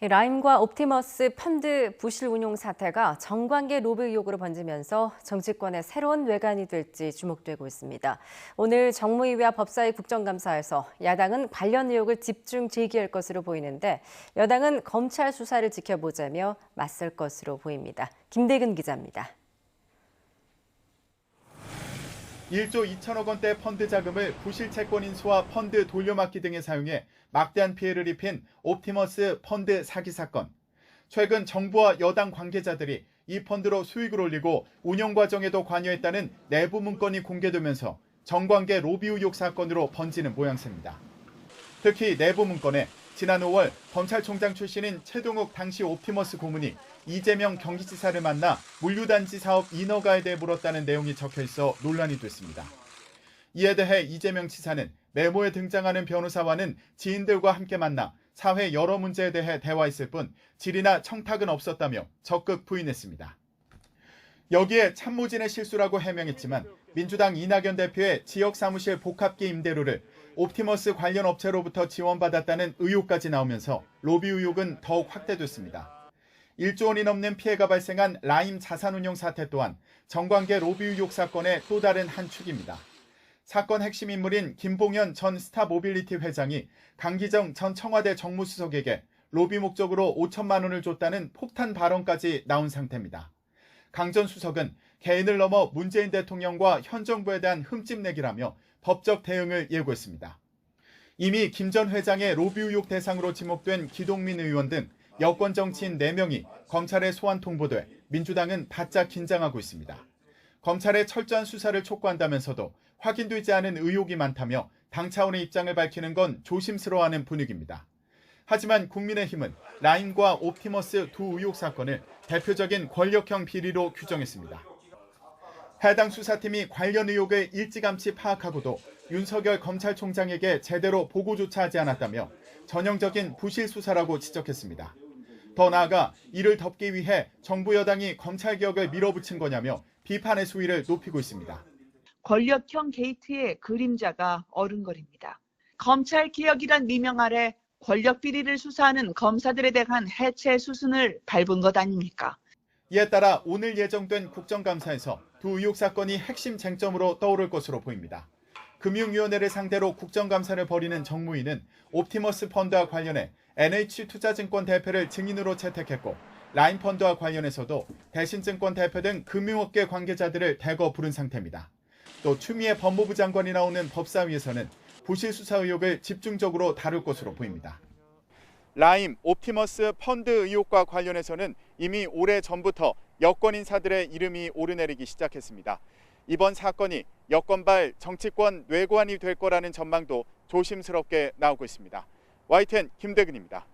라임과 옵티머스 펀드 부실 운용 사태가 정관계 로비 의혹으로 번지면서 정치권의 새로운 뇌관이 될지 주목되고 있습니다. 오늘 정무위와 법사위 국정감사에서 야당은 관련 의혹을 집중 제기할 것으로 보이는데 여당은 검찰 수사를 지켜보자며 맞설 것으로 보입니다. 김대근 기자입니다. 1조 2천억 원대 펀드 자금을 부실 채권 인수와 펀드 돌려막기 등에 사용해 막대한 피해를 입힌 옵티머스 펀드 사기 사건. 최근 정부와 여당 관계자들이 이 펀드로 수익을 올리고 운영 과정에도 관여했다는 내부 문건이 공개되면서 정관계 로비 의혹 사건으로 번지는 모양새입니다. 특히 내부 문건에 지난 5월 검찰총장 출신인 최동욱 당시 옵티머스 고문이 이재명 경기지사를 만나 물류단지 사업 인허가에 대해 물었다는 내용이 적혀 있어 논란이 됐습니다. 이에 대해 이재명 지사는 메모에 등장하는 변호사와는 지인들과 함께 만나 사회 여러 문제에 대해 대화했을 뿐 질의나 청탁은 없었다며 적극 부인했습니다. 여기에 참모진의 실수라고 해명했지만 민주당 이낙연 대표의 지역사무실 복합기 임대료를 옵티머스 관련 업체로부터 지원받았다는 의혹까지 나오면서 로비 의혹은 더욱 확대됐습니다. 1조 원이 넘는 피해가 발생한 라임 자산운용 사태 또한 정관계 로비 의혹 사건의 또 다른 한 축입니다. 사건 핵심 인물인 김봉현 전 스타모빌리티 회장이 강기정 전 청와대 정무수석에게 로비 목적으로 5천만 원을 줬다는 폭탄 발언까지 나온 상태입니다. 강 전 수석은 개인을 넘어 문재인 대통령과 현 정부에 대한 흠집내기라며 법적 대응을 예고했습니다. 이미 김 전 회장의 로비 의혹 대상으로 지목된 기동민 의원 등 여권 정치인 4명이 검찰에 소환 통보돼 민주당은 바짝 긴장하고 있습니다. 검찰의 철저한 수사를 촉구한다면서도 확인되지 않은 의혹이 많다며 당 차원의 입장을 밝히는 건 조심스러워하는 분위기입니다. 하지만 국민의힘은 라임과 옵티머스 두 의혹 사건을 대표적인 권력형 비리로 규정했습니다. 해당 수사팀이 관련 의혹을 일찌감치 파악하고도 윤석열 검찰총장에게 제대로 보고조차 하지 않았다며 전형적인 부실 수사라고 지적했습니다. 더 나아가 이를 덮기 위해 정부 여당이 검찰개혁을 밀어붙인 거냐며 비판의 수위를 높이고 있습니다. 권력형 게이트의 그림자가 어른거립니다. 검찰개혁이란 미명 아래 권력 비리를 수사하는 검사들에 대한 해체 수순을 밟은 것 아닙니까? 이에 따라 오늘 예정된 국정감사에서 두 의혹 사건이 핵심 쟁점으로 떠오를 것으로 보입니다. 금융위원회를 상대로 국정감사를 벌이는 정무위는 옵티머스 펀드와 관련해 NH투자증권 대표를 증인으로 채택했고 라임펀드와 관련해서도 대신증권 대표 등 금융업계 관계자들을 대거 부른 상태입니다. 또 추미애 법무부 장관이 나오는 법사위에서는 부실 수사 의혹을 집중적으로 다룰 것으로 보입니다. 라임, 옵티머스 펀드 의혹과 관련해서는 이미 오래 전부터 여권 인사들의 이름이 오르내리기 시작했습니다. 이번 사건이 여권발 정치권 뇌관이 될 거라는 전망도 조심스럽게 나오고 있습니다. YTN 김대근입니다.